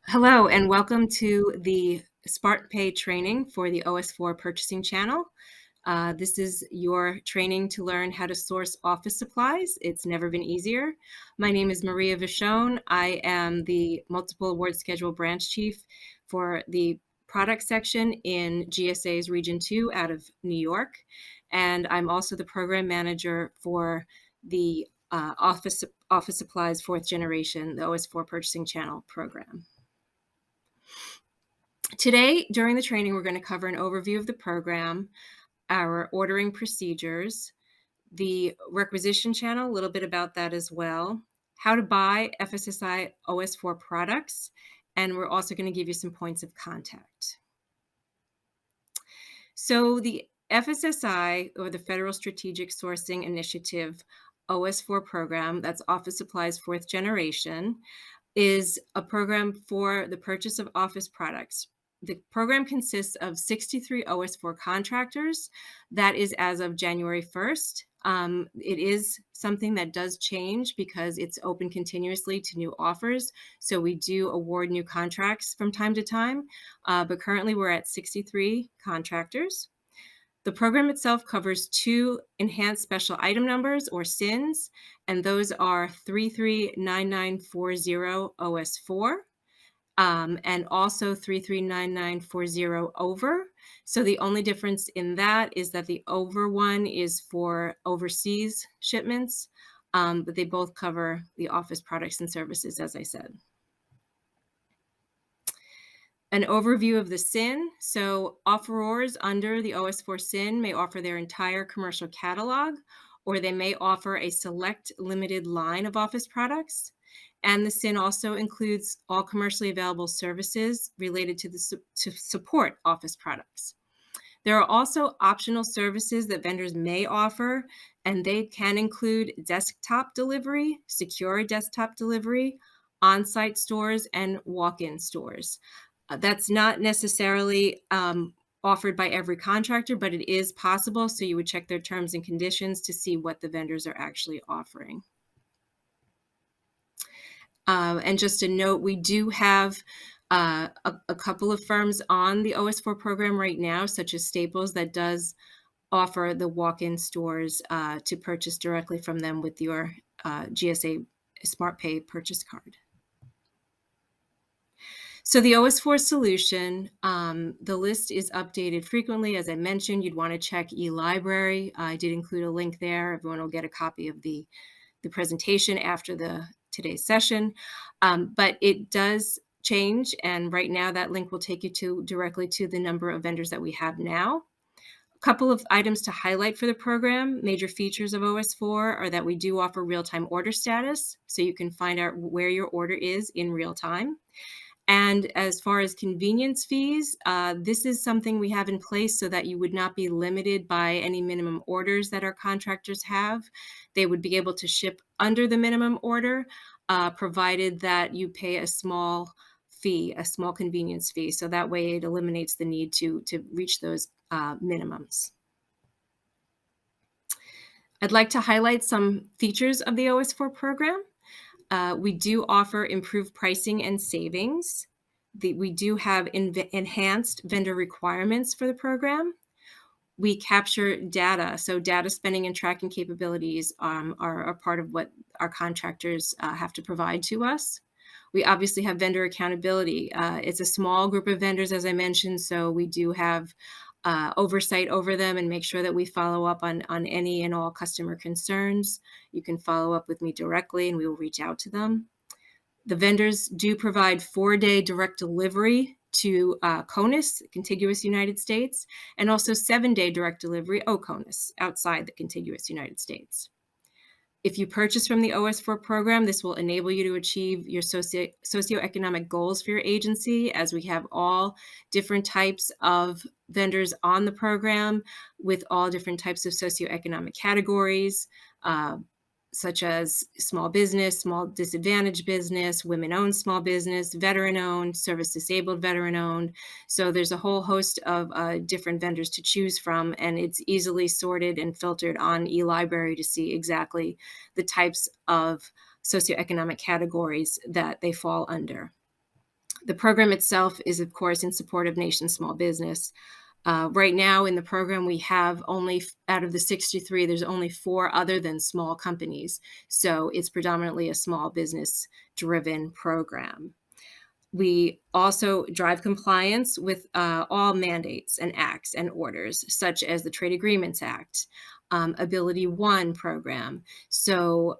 Hello, and welcome to the Smart Pay training for the OS4 Purchasing Channel. This is your training to learn how to source office supplies. It's never been easier. My name is Maria Vachon. I am the Multiple Award Schedule Branch Chief for the product section in GSA's Region 2 out of New York. And I'm also the Program Manager for the Office Supplies 4th Generation, the OS4 Purchasing Channel program. Today, during the training, we're going to cover an overview of the program, our ordering procedures, the requisition channel, a little bit about that as well, how to buy FSSI OS4 products, and we're also going to give you some points of contact. So the FSSI, or the Federal Strategic Sourcing Initiative OS4 program, that's Office Supplies 4th Generation, is a program for the purchase of office products. The program consists of 63 OS4 contractors. That is as of January 1st. It is something that does change because it's open continuously to new offers. So we do award new contracts from time to time, but currently we're at 63 contractors. The program itself covers 2 enhanced special item numbers, or SINs, and those are 339940 OS4 and also 339940 over. So the only difference in that is that the over one is for overseas shipments, but they both cover the office products and services, as I said. An overview of the SIN. So offerors under the OS4 SIN may offer their entire commercial catalog, or they may offer a select limited line of office products. And the SIN also includes all commercially available services related to support office products. There are also optional services that vendors may offer, and they can include desktop delivery, secure desktop delivery, on-site stores, and walk-in stores. That's not necessarily offered by every contractor, but it is possible. So you would check their terms and conditions to see what the vendors are actually offering. And just a note, we do have a couple of firms on the OS4 program right now, such as Staples, that does offer the walk-in stores to purchase directly from them with your GSA Smart Pay purchase card. So the OS4 solution, the list is updated frequently. As I mentioned, you'd want to check eLibrary. I did include a link there. Everyone will get a copy of the presentation after today's session. But it does change, and right now that link will take you directly to the number of vendors that we have now. A couple of items to highlight for the program. Major features of OS4 are that we do offer real-time order status, so you can find out where your order is in real time. And as far as convenience fees, this is something we have in place so that you would not be limited by any minimum orders that our contractors have. They would be able to ship under the minimum order, provided that you pay a small fee, a small convenience fee. So that way it eliminates the need to reach those minimums. I'd like to highlight some features of the OS4 program. We do offer improved pricing and savings. We do have enhanced vendor requirements for the program. We capture data, so data spending and tracking capabilities are a part of what our contractors have to provide to us. We obviously have vendor accountability. It's a small group of vendors, as I mentioned, so we do have oversight over them and make sure that we follow up on any and all customer concerns. You can follow up with me directly and we will reach out to them. The vendors do provide 4-day direct delivery to CONUS, contiguous United States, and also 7-day direct delivery, OCONUS, outside the contiguous United States. If you purchase from the OS4 program, this will enable you to achieve your socioeconomic goals for your agency, as we have all different types of vendors on the program with all different types of socioeconomic categories, such as small business, small disadvantaged business, women-owned small business, veteran-owned, service-disabled veteran-owned. So there's a whole host of different vendors to choose from, and it's easily sorted and filtered on eLibrary to see exactly the types of socioeconomic categories that they fall under. The program itself is, of course, in support of nation small business. Right now in the program, we have only, out of the 63, there's only 4 other than small companies. So it's predominantly a small business driven program. We also drive compliance with all mandates and acts and orders, such as the Trade Agreements Act, Ability One program. So,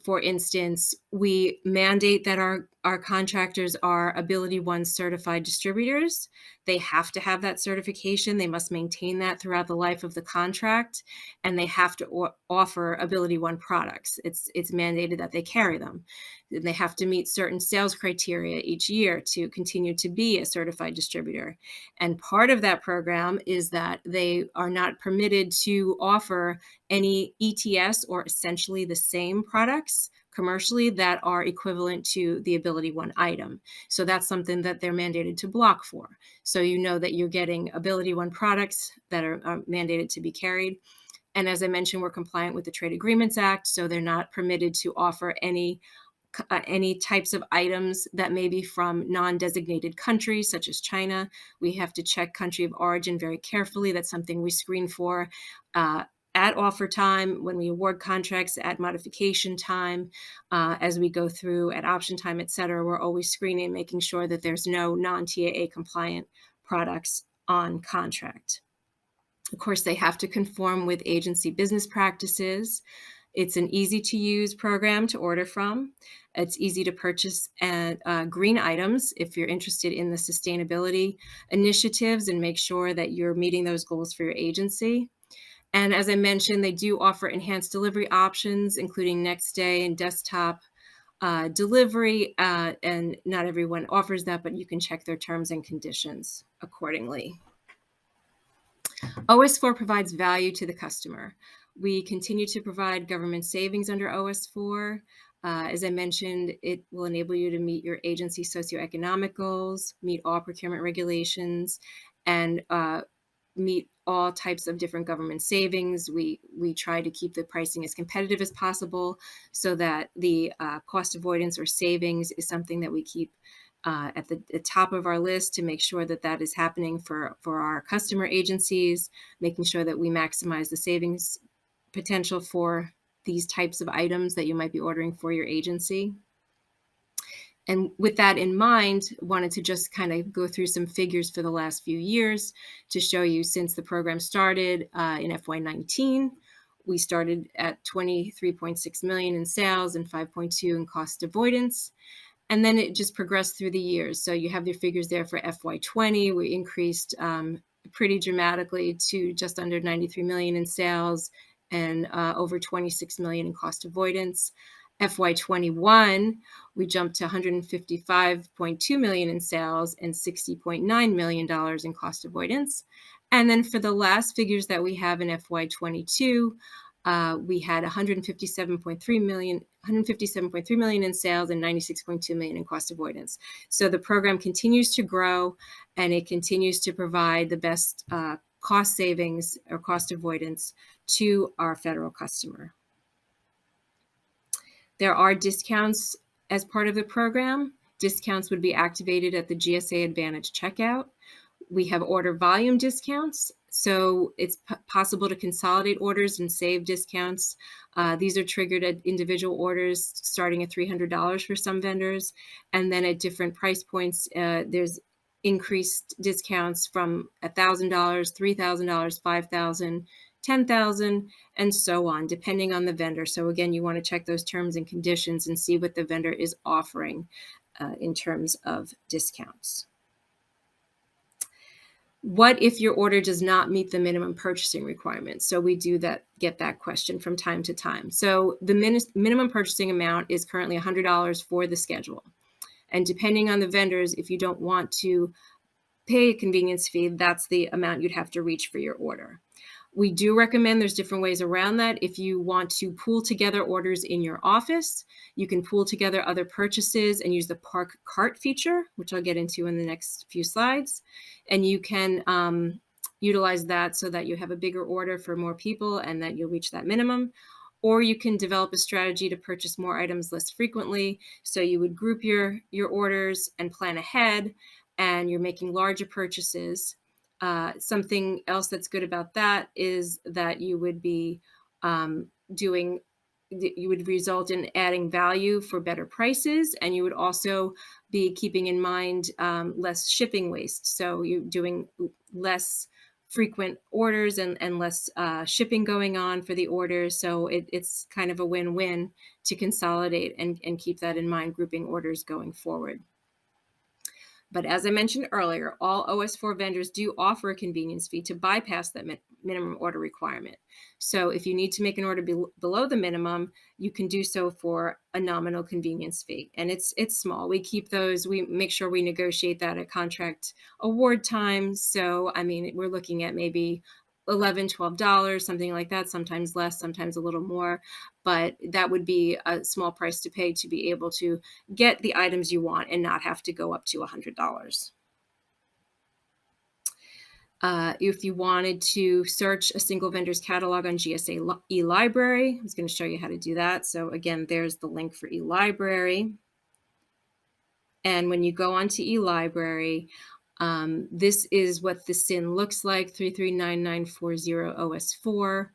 for instance, we mandate that our contractors are Ability One certified distributors. They have to have that certification. They must maintain that throughout the life of the contract, and they have to offer Ability One products. It's mandated that they carry them. And they have to meet certain sales criteria each year to continue to be a certified distributor. And part of that program is that they are not permitted to offer any ETS or essentially the same products commercially that are equivalent to the Ability One item. So that's something that they're mandated to block for. So you know that you're getting Ability One products that are mandated to be carried. And as I mentioned, we're compliant with the Trade Agreements Act, so they're not permitted to offer any types of items that may be from non-designated countries, such as China. We have to check country of origin very carefully. That's something we screen for at offer time, when we award contracts, at modification time, as we go through at option time, et cetera. We're always screening, making sure that there's no non-TAA compliant products on contract. Of course, they have to conform with agency business practices. It's an easy-to-use program to order from. It's easy to purchase green items if you're interested in the sustainability initiatives and make sure that you're meeting those goals for your agency. And as I mentioned, they do offer enhanced delivery options, including next day and desktop delivery. And not everyone offers that, but you can check their terms and conditions accordingly. OS4 provides value to the customer. We continue to provide government savings under OS4. As I mentioned, it will enable you to meet your agency socioeconomic goals, meet all procurement regulations, and meet all types of different government savings. We try to keep the pricing as competitive as possible so that the cost avoidance or savings is something that we keep at the top of our list to make sure that that is happening for our customer agencies, making sure that we maximize the savings potential for these types of items that you might be ordering for your agency. And with that in mind, wanted to just kind of go through some figures for the last few years to show you since the program started in FY19. We started at 23.6 million in sales and 5.2 in cost avoidance. And then it just progressed through the years. So you have your figures there for FY20. We increased pretty dramatically to just under 93 million in sales and over 26 million in cost avoidance. FY21, we jumped to 155.2 million in sales and $60.9 million in cost avoidance. And then for the last figures that we have in FY22, we had 157.3 million in sales and 96.2 million in cost avoidance. So the program continues to grow, and it continues to provide the best cost savings or cost avoidance to our federal customer. There are discounts as part of the program. Discounts would be activated at the GSA Advantage checkout. We have order volume discounts, so it's possible to consolidate orders and save discounts. These are triggered at individual orders starting at $300 for some vendors, and then at different price points, there's increased discounts from $1,000, $3,000, $5,000, $10,000, and so on, depending on the vendor. So again, you want to check those terms and conditions and see what the vendor is offering in terms of discounts. What if your order does not meet the minimum purchasing requirements? So we do get that question from time to time. So the minimum purchasing amount is currently $100 for the schedule. And depending on the vendors, if you don't want to pay a convenience fee, that's the amount you'd have to reach for your order. We do recommend there's different ways around that. If you want to pool together orders in your office, you can pool together other purchases and use the park cart feature, which I'll get into in the next few slides. And you can utilize that so that you have a bigger order for more people and that you'll reach that minimum. or you can develop a strategy to purchase more items less frequently. So you would group your orders and plan ahead, and you're making larger purchases. Something else that's good about that is that you would be doing you would result in adding value for better prices, and you would also be keeping in mind less shipping waste. So you're doing less frequent orders and less shipping going on for the orders. So it's kind of a win-win to consolidate and keep that in mind, grouping orders going forward. But as I mentioned earlier, all OS4 vendors do offer a convenience fee to bypass that minimum order requirement. So if you need to make an order below the minimum, you can do so for a nominal convenience fee. And it's small. We keep those, we make sure we negotiate that at contract award time. So, I mean, we're looking at maybe $11, $12, something like that, sometimes less, sometimes a little more. But that would be a small price to pay to be able to get the items you want and not have to go up to $100. If you wanted to search a single vendor's catalog on GSA eLibrary, I was going to show you how to do that. So again, there's the link for eLibrary. And when you go onto eLibrary, this is what the SIN looks like, 339940 OS4.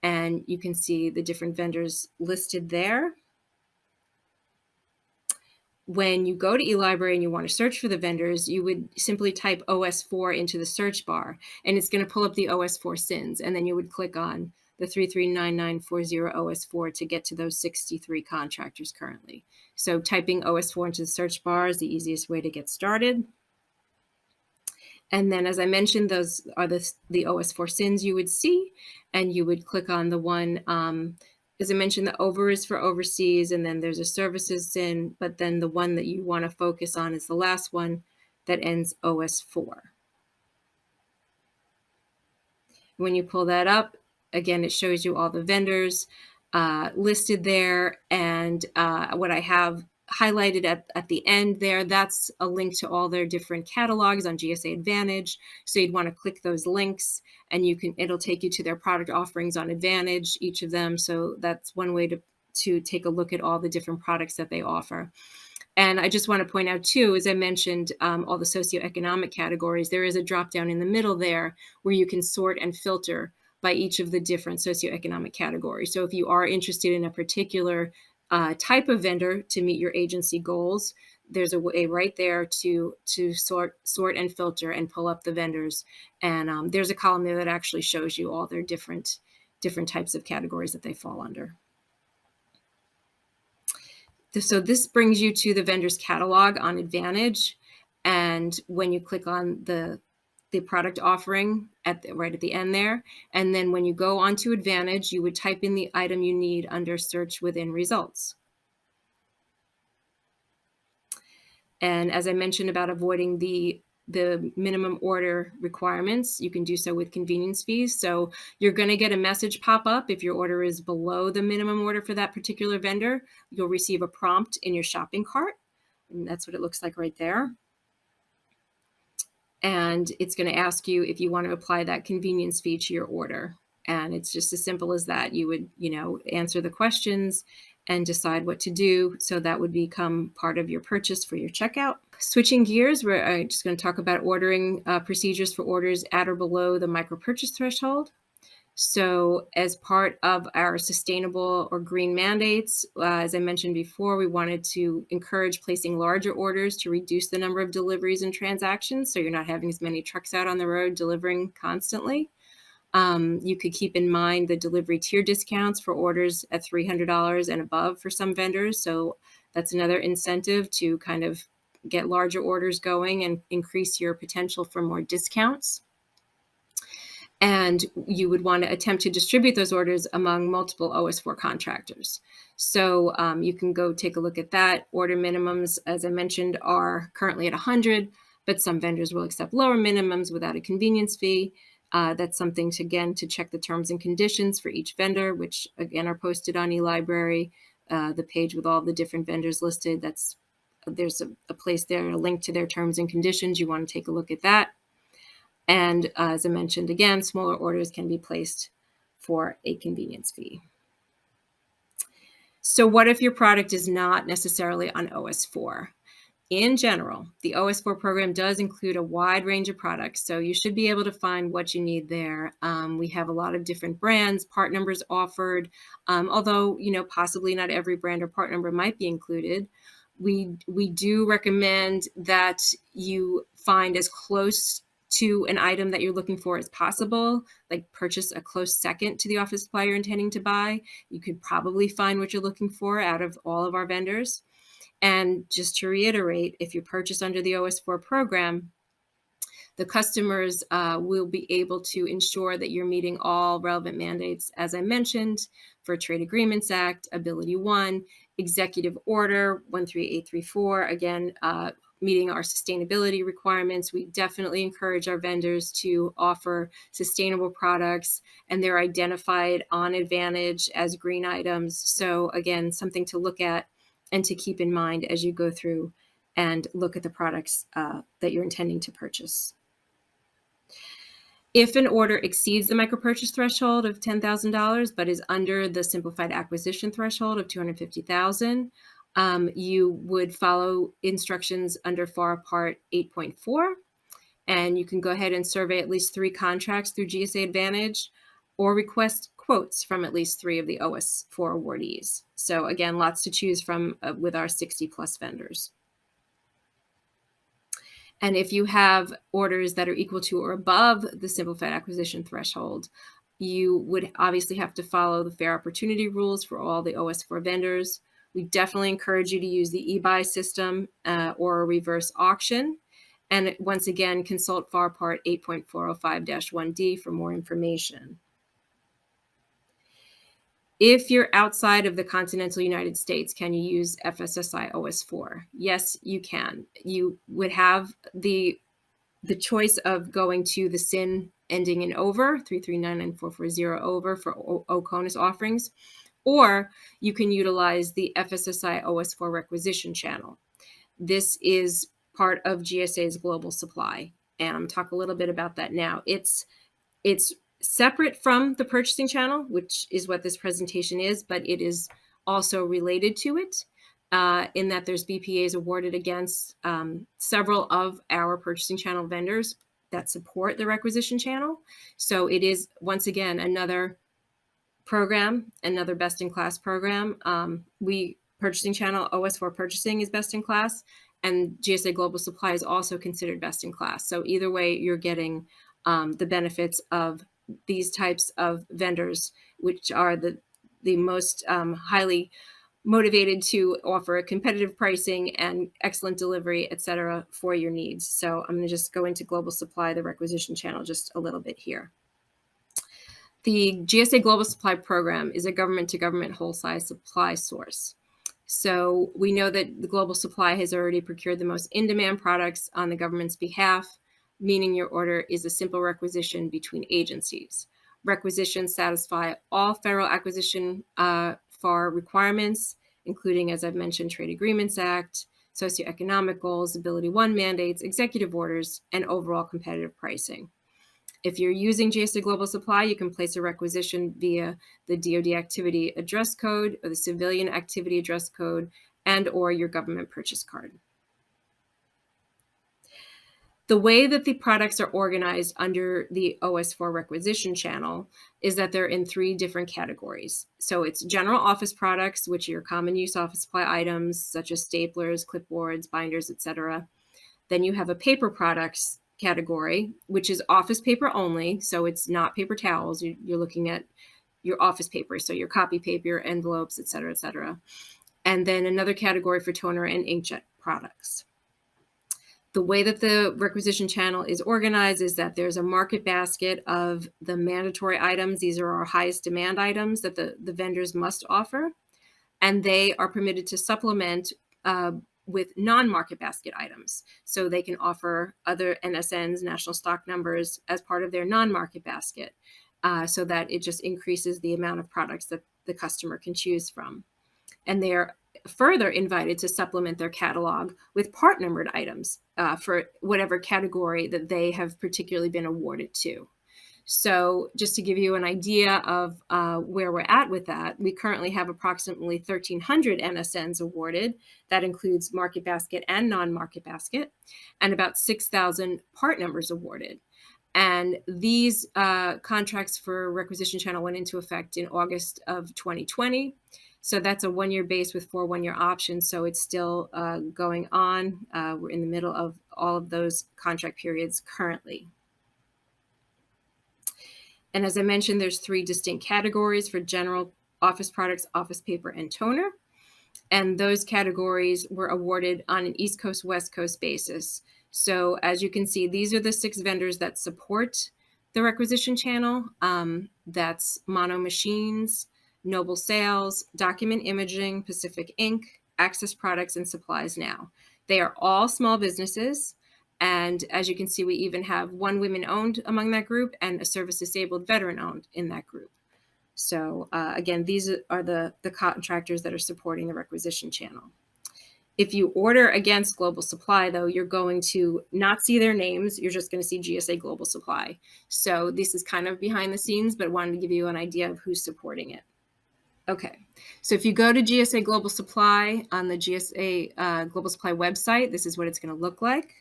And you can see the different vendors listed there. When you go to eLibrary and you want to search for the vendors, you would simply type OS4 into the search bar, and it's going to pull up the OS4 SINs. And then you would click on the 339940 OS4 to get to those 63 contractors currently. So typing OS4 into the search bar is the easiest way to get started. And then, as I mentioned, those are the OS4 SINs you would see, and you would click on the one, as I mentioned, the over is for overseas, and then there's a services SIN, but then the one that you want to focus on is the last one that ends OS4. When you pull that up, again, it shows you all the vendors listed there, and what I have highlighted at the end there, that's a link to all their different catalogs on GSA Advantage. So you'd want to click those links, and it'll take you to their product offerings on Advantage, each of them. So that's one way to take a look at all the different products that they offer. And I just want to point out too, as I mentioned, all the socioeconomic categories, there is a drop down in the middle there where you can sort and filter by each of the different socioeconomic categories. So if you are interested in a particular type of vendor to meet your agency goals, there's a way right there to sort and filter and pull up the vendors. And there's a column there that actually shows you all their different types of categories that they fall under. So this brings you to the vendor's catalog on Advantage. And when you click on the product offering right at the end there, and then when you go onto Advantage, you would type in the item you need under search within results. And as I mentioned about avoiding the minimum order requirements, you can do so with convenience fees. So you're going to get a message pop up if your order is below the minimum order for that particular vendor. You'll receive a prompt in your shopping cart, and that's what it looks like right there. And it's going to ask you if you want to apply that convenience fee to your order. And it's just as simple as that. You would, answer the questions and decide what to do. So that would become part of your purchase for your checkout. Switching gears, we're just going to talk about ordering procedures for orders at or below the micro purchase threshold. So as part of our sustainable or green mandates, as I mentioned before, we wanted to encourage placing larger orders to reduce the number of deliveries and transactions, so you're not having as many trucks out on the road delivering constantly. You could keep in mind the delivery tier discounts for orders at $300 and above for some vendors. So that's another incentive to kind of get larger orders going and increase your potential for more discounts. And you would want to attempt to distribute those orders among multiple OS4 contractors. So you can go take a look at that. Order minimums, as I mentioned, are currently at 100, but some vendors will accept lower minimums without a convenience fee. That's something to check the terms and conditions for each vendor, which again are posted on eLibrary. The page with all the different vendors listed, there's a place there, a link to their terms and conditions. You want to take a look at that. And as I mentioned again, smaller orders can be placed for a convenience fee. So what if your product is not necessarily on OS4? In general, the OS4 program does include a wide range of products, so you should be able to find what you need there. We have a lot of different brands, part numbers offered, although possibly not every brand or part number might be included. We do recommend that you find as close to an item that you're looking for as possible, like purchase a close second to the office supply you're intending to buy. You could probably find what you're looking for out of all of our vendors. And just to reiterate, if you purchase under the OS4 program, the customers will be able to ensure that you're meeting all relevant mandates, as I mentioned, for Trade Agreements Act, Ability 1, Executive Order 13834, again, meeting our sustainability requirements. We definitely encourage our vendors to offer sustainable products, and they're identified on Advantage as green items. So again, something to look at and to keep in mind as you go through and look at the products that you're intending to purchase. If an order exceeds the micro-purchase threshold of $10,000 but is under the simplified acquisition threshold of $250,000, you would follow instructions under FAR Part 8.4, and you can go ahead and survey at least 3 contracts through GSA Advantage or request quotes from at least 3 of the OS4 awardees. So again, lots to choose from with our 60+ vendors. And if you have orders that are equal to or above the simplified acquisition threshold, you would obviously have to follow the fair opportunity rules for all the OS4 vendors. We definitely encourage you to use the e-buy system or a reverse auction. And once again, consult FAR Part 8.405-1D for more information. If you're outside of the continental United States, can you use FSSI OS4? Yes, you can. You would have the choice of going to the SIN ending in over, 3399440 over for OCONUS offerings, or you can utilize the FSSI OS4 requisition channel. This is part of GSA's global supply, and I'm going to talk a little bit about that now. It's separate from the purchasing channel, which is what this presentation is, but it is also related to it in that there's BPAs awarded against several of our purchasing channel vendors that support the requisition channel. So it is, once again, another program, another best-in-class program. Purchasing channel OS4 Purchasing is best-in-class, and GSA Global Supply is also considered best-in-class. So either way, you're getting the benefits of these types of vendors, which are the most highly motivated to offer competitive pricing and excellent delivery, et cetera, for your needs. So I'm going to just go into Global Supply, the requisition channel, just a little bit here. The GSA Global Supply Program is a government-to-government wholesale supply source. So we know that the Global Supply has already procured the most in-demand products on the government's behalf, meaning your order is a simple requisition between agencies. Requisitions satisfy all federal acquisition FAR requirements, including, as I've mentioned, Trade Agreements Act, socioeconomic goals, Ability 1 mandates, executive orders, and overall competitive pricing. If you're using GSA Global Supply, you can place a requisition via the DoD Activity Address Code or the Civilian Activity Address Code and or your government purchase card. The way that the products are organized under the OS4 requisition channel is that they're in 3 different categories. So it's general office products, which are your common use office supply items, such as staplers, clipboards, binders, etc. Then you have a paper products category, which is office paper only. So it's not paper towels. You're looking at your office paper. So your copy paper, your envelopes, etc., etc. And then another category for toner and inkjet products. The way that the requisition channel is organized is that there's a market basket of the mandatory items. These are our highest demand items that the vendors must offer, and they are permitted to supplement with non-market basket items. So they can offer other NSNs, national stock numbers, as part of their non-market basket so that it just increases the amount of products that the customer can choose from. And they are further invited to supplement their catalog with part numbered items for whatever category that they have particularly been awarded to. So just to give you an idea of where we're at with that, we currently have approximately 1,300 MSNs awarded. That includes market basket and non-market basket, and about 6,000 part numbers awarded. And these contracts for requisition channel went into effect in August of 2020. So that's a one-year base with 4 one-year options. So it's still going on. We're in the middle of all of those contract periods currently. And as I mentioned, there's 3 distinct categories for general office products, office paper, and toner. And those categories were awarded on an East Coast, West Coast basis. So as you can see, these are the 6 vendors that support the requisition channel. That's Mono Machines, Noble Sales, Document Imaging, Pacific Inc., Access Products, and Supplies Now. They are all small businesses. And as you can see, we even have 1 women-owned among that group and a service-disabled veteran-owned in that group. So again, these are the contractors that are supporting the requisition channel. If you order against Global Supply, though, you're going to not see their names. You're just going to see GSA Global Supply. So this is kind of behind the scenes, but wanted to give you an idea of who's supporting it. Okay, so if you go to GSA Global Supply on the GSA Global Supply website, this is what it's going to look like.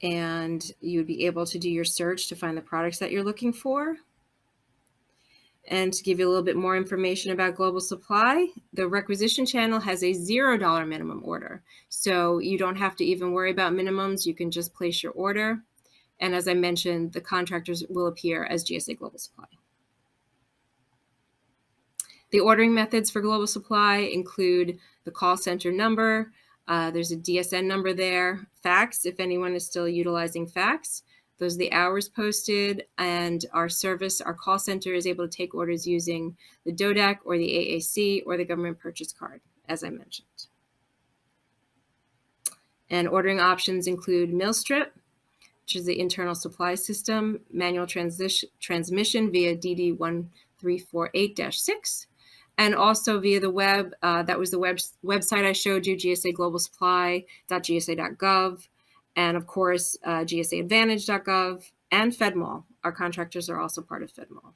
And you would be able to do your search to find the products that you're looking for. And to give you a little bit more information about Global Supply, the requisition channel has a $0 minimum order. So you don't have to even worry about minimums. You can just place your order. And as I mentioned, the contractors will appear as GSA Global Supply. The ordering methods for Global Supply include the call center number. There's a DSN number there, fax, if anyone is still utilizing fax. Those are the hours posted, and our service, our call center is able to take orders using the DODAC or the AAC or the government purchase card, as I mentioned. And ordering options include Millstrip, which is the internal supply system, manual transmission via DD1348-6, and also via the web. That was the website I showed you, gsaglobalsupply.gsa.gov, and of course, gsaadvantage.gov and FedMall. Our contractors are also part of FedMall.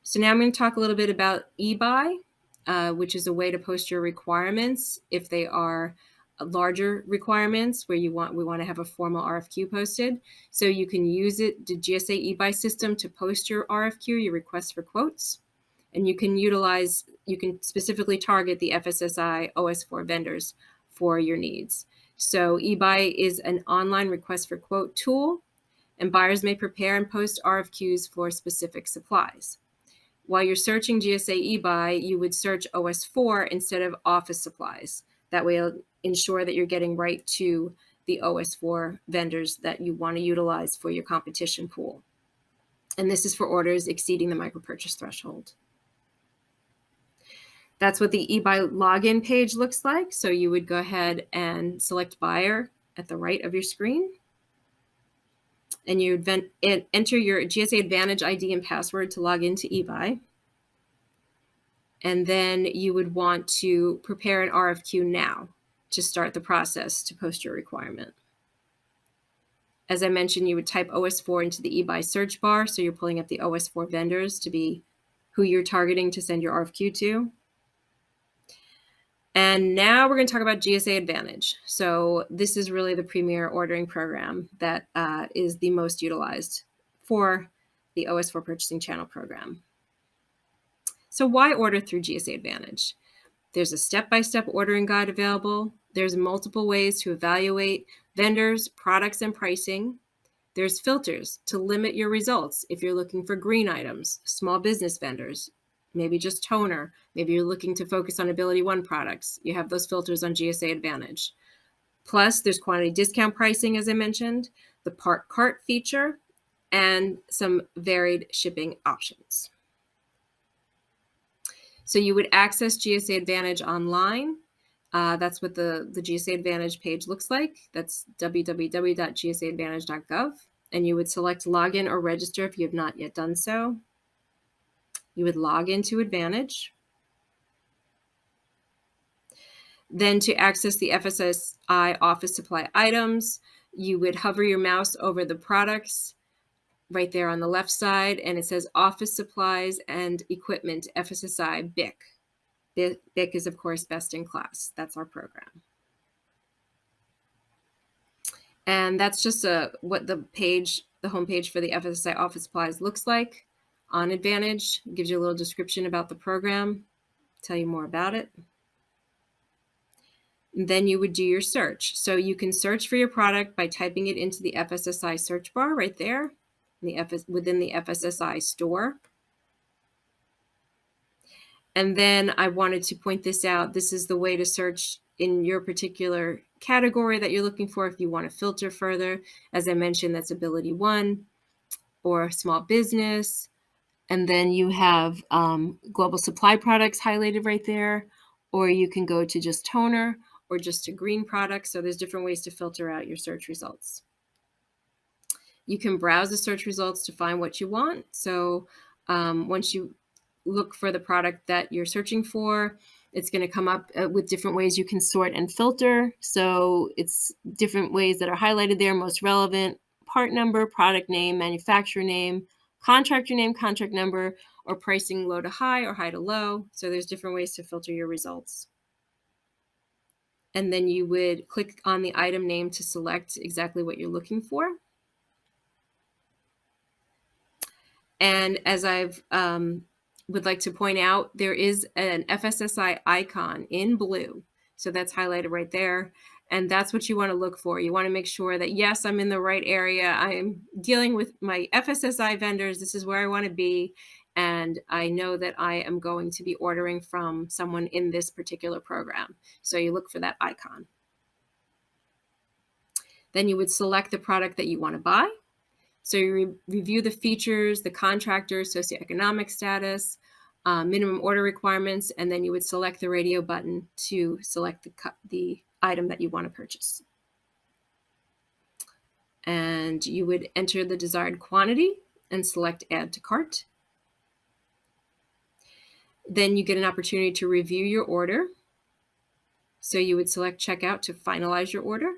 So now I'm going to talk a little bit about eBuy, which is a way to post your requirements if they are larger requirements where we want to have a formal RFQ posted. So you can use the GSA eBuy system to post your RFQ, your request for quotes, and you can specifically target the FSSI OS4 vendors for your needs. So eBuy is an online request for quote tool, and buyers may prepare and post RFQs for specific supplies. While you're searching GSA eBuy, you would search OS4 instead of office supplies. That way it'll ensure that you're getting right to the OS4 vendors that you want to utilize for your competition pool. And this is for orders exceeding the micro-purchase threshold. That's what the eBuy login page looks like. So you would go ahead and select buyer at the right of your screen. And you would enter your GSA Advantage ID and password to log into eBuy. And then you would want to prepare an RFQ now to start the process to post your requirement. As I mentioned, you would type OS4 into the eBuy search bar. So you're pulling up the OS4 vendors to be who you're targeting to send your RFQ to. And now we're going to talk about GSA Advantage. So this is really the premier ordering program that is the most utilized for the OS4 Purchasing Channel program. So why order through GSA Advantage? There's a step-by-step ordering guide available. There's multiple ways to evaluate vendors, products, and pricing. There's filters to limit your results if you're looking for green items, small business vendors, maybe just toner. Maybe you're looking to focus on Ability One products. You have those filters on GSA Advantage. Plus, there's quantity discount pricing, as I mentioned, the part cart feature, and some varied shipping options. So you would access GSA Advantage online. That's what the GSA Advantage page looks like. That's www.gsaadvantage.gov. And you would select login or register if you have not yet done so. You would log into Advantage. Then to access the FSSI office supply items, You would hover your mouse over the products right there on the left side, and it says Office Supplies and Equipment, FSSI BIC. BIC is, of course, best in class. That's our program. And that's just what the homepage for the FSSI Office Supplies looks like on Advantage. It gives you a little description about the program, tell you more about it. And then you would do your search. So you can search for your product by typing it into the FSSI search bar right there within the FSSI store. And then I wanted to point this out. This is the way to search in your particular category that you're looking for if you want to filter further. As I mentioned, that's Ability 1 or small business. And then you have global supply products highlighted right there, or you can go to just toner or just to green products. So there's different ways to filter out your search results. You can browse the search results to find what you want. So once you look for the product that you're searching for, it's going to come up with different ways you can sort and filter. So it's different ways that are highlighted there, most relevant, part number, product name, manufacturer name, contractor name, contract number, or pricing low to high or high to low. So there's different ways to filter your results. And then you would click on the item name to select exactly what you're looking for. And as I've would like to point out, there is an FSSI icon in blue. So that's highlighted right there. And that's what you want to look for. You want to make sure that, yes, I'm in the right area. I'm dealing with my FSSI vendors. This is where I want to be. And I know that I am going to be ordering from someone in this particular program. So you look for that icon. Then you would select the product that you want to buy. So you review the features, the contractor, socioeconomic status, minimum order requirements, and then you would select the radio button to select the item that you want to purchase. And you would enter the desired quantity and select Add to Cart. Then you get an opportunity to review your order. So you would select Checkout to finalize your order.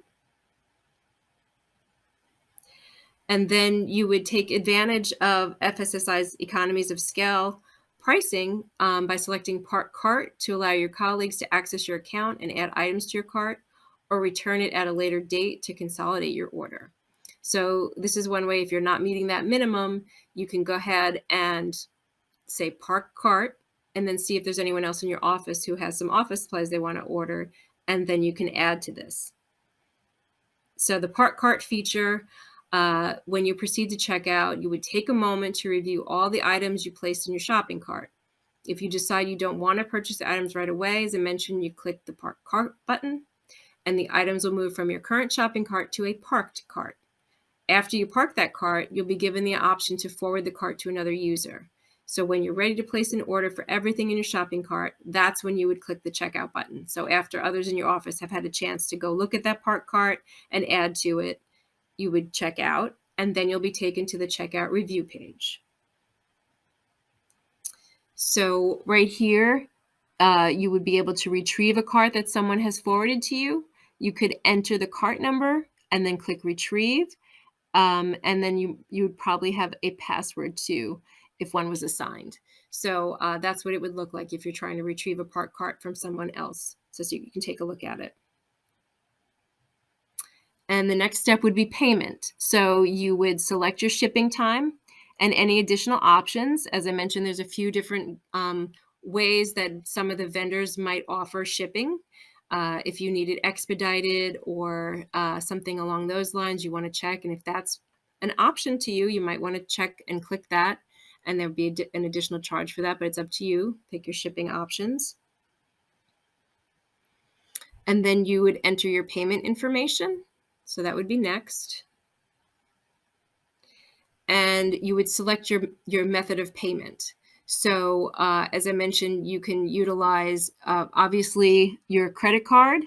And then you would take advantage of FSSI's economies of scale pricing by selecting Part Cart to allow your colleagues to access your account and add items to your cart, or return it at a later date to consolidate your order. So this is one way. If you're not meeting that minimum, you can go ahead and say Park Cart, and then see if there's anyone else in your office who has some office supplies they want to order, and then you can add to this. So the Park Cart feature, when you proceed to checkout, you would take a moment to review all the items you placed in your shopping cart. If you decide you don't want to purchase the items right away, as I mentioned, you click the Park Cart button, and the items will move from your current shopping cart to a parked cart. After you park that cart, you'll be given the option to forward the cart to another user. So when you're ready to place an order for everything in your shopping cart, that's when you would click the checkout button. So after others in your office have had a chance to go look at that parked cart and add to it, you would check out, and then you'll be taken to the checkout review page. So right here, you would be able to retrieve a cart that someone has forwarded to you. You could enter the cart number and then click retrieve. And then you would probably have a password too if one was assigned. So that's what it would look like if you're trying to retrieve a parked cart from someone else. So you can take a look at it. And the next step would be payment. So you would select your shipping time and any additional options. As I mentioned, there's a few different ways that some of the vendors might offer shipping. If you need it expedited or something along those lines, you want to check. And if that's an option to you, you might want to check and click that. And there'll be an additional charge for that, but it's up to you. Pick your shipping options. And then you would enter your payment information. So that would be next. And you would select your method of payment. So as I mentioned, you can utilize obviously your credit card,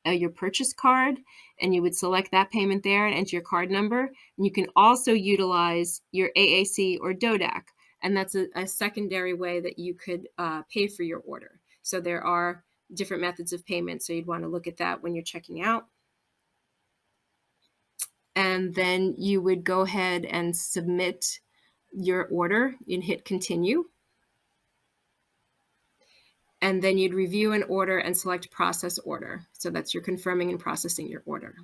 your purchase card, and you would select that payment there and enter your card number. And you can also utilize your AAC or DODAC, and that's a secondary way that you could pay for your order. So there are different methods of payment, so you'd want to look at that when you're checking out. and then you would go ahead and submit your order and hit continue. And then you'd review an order and select process order. So that's you're confirming and processing your order.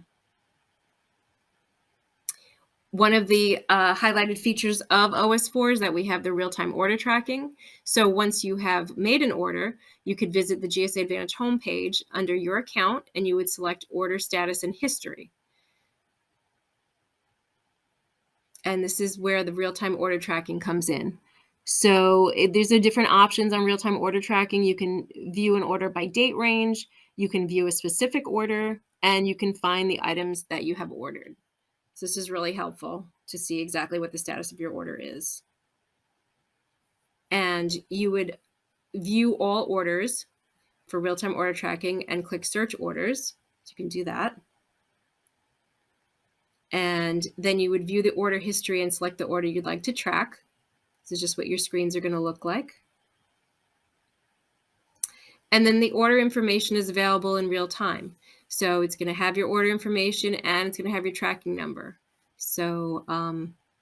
One of the highlighted features of OS4 is that we have the real-time order tracking. So once you have made an order, you could visit the GSA Advantage homepage under your account, and you would select order status and history. And this is where the real-time order tracking comes in. So there's different options on real-time order tracking. You can view an order by date range, you can view a specific order, and you can find the items that you have ordered. So this is really helpful to see exactly what the status of your order is. And you would view all orders for real-time order tracking and click search orders. So you can do that. And then you would view the order history and select the order you'd like to track. This is just what your screens are going to look like. And then the order information is available in real time. So it's going to have your order information and it's going to have your tracking number. So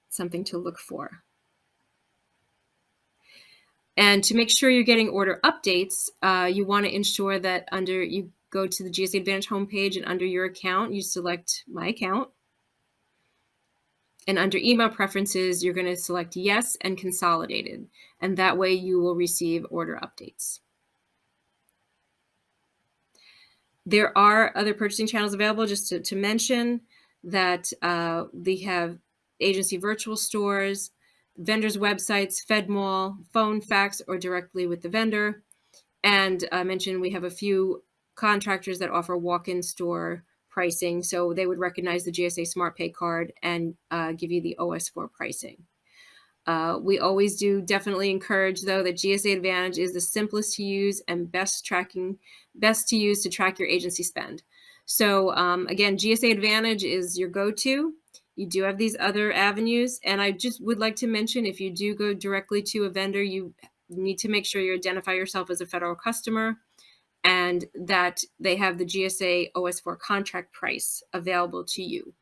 something to look for. And to make sure you're getting order updates, you want to ensure that you go to the GSA Advantage homepage, and under your account, you select My Account. And under email preferences, you're going to select Yes and Consolidated. And that way you will receive order updates. There are other purchasing channels available. Just to mention that they have agency virtual stores, vendors' websites, FedMall, phone, fax, or directly with the vendor. And I mentioned we have a few contractors that offer walk-in store pricing. So they would recognize the GSA Smart Pay card and give you the OS4 pricing. We always do definitely encourage, though, that GSA Advantage is the simplest to use and best to use to track your agency spend. So again, GSA Advantage is your go-to. You do have these other avenues, and I just would like to mention, if you do go directly to a vendor, you need to make sure you identify yourself as a federal customer and that they have the GSA OS4 contract price available to you.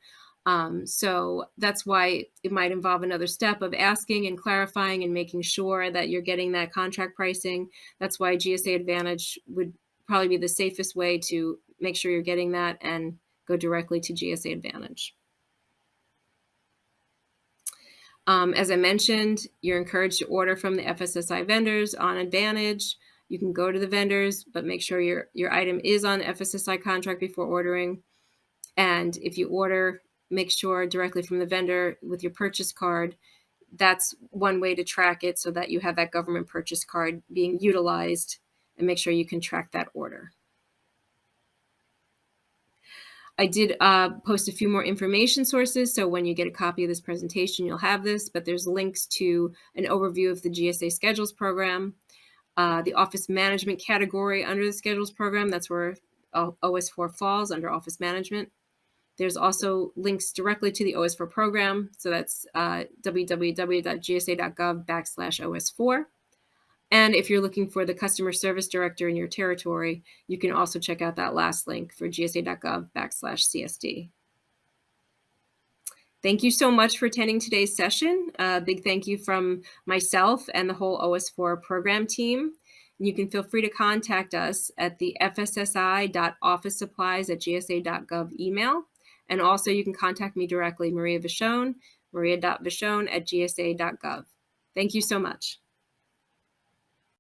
So that's why it might involve another step of asking and clarifying and making sure that you're getting that contract pricing. That's why GSA Advantage would probably be the safest way to make sure you're getting that and go directly to GSA Advantage. As I mentioned, you're encouraged to order from the FSSI vendors on Advantage. You can go to the vendors, but make sure your item is on FSSI contract before ordering. And if you order, make sure directly from the vendor with your purchase card. That's one way to track it, so that you have that government purchase card being utilized, and make sure you can track that order. I did post a few more information sources, so when you get a copy of this presentation, you'll have this, but there's links to an overview of the GSA Schedules program, the office management category under the Schedules program. That's where OS4 falls, under office management. There's also links directly to the OS4 program. So that's www.gsa.gov/OS4. And if you're looking for the customer service director in your territory, you can also check out that last link for gsa.gov/CSD. Thank you so much for attending today's session. Big thank you from myself and the whole OS4 program team. You can feel free to contact us at the fssi.officesupplies@gsa.gov email. And also you can contact me directly, Maria Vachon, maria.vachon@gsa.gov. Thank you so much.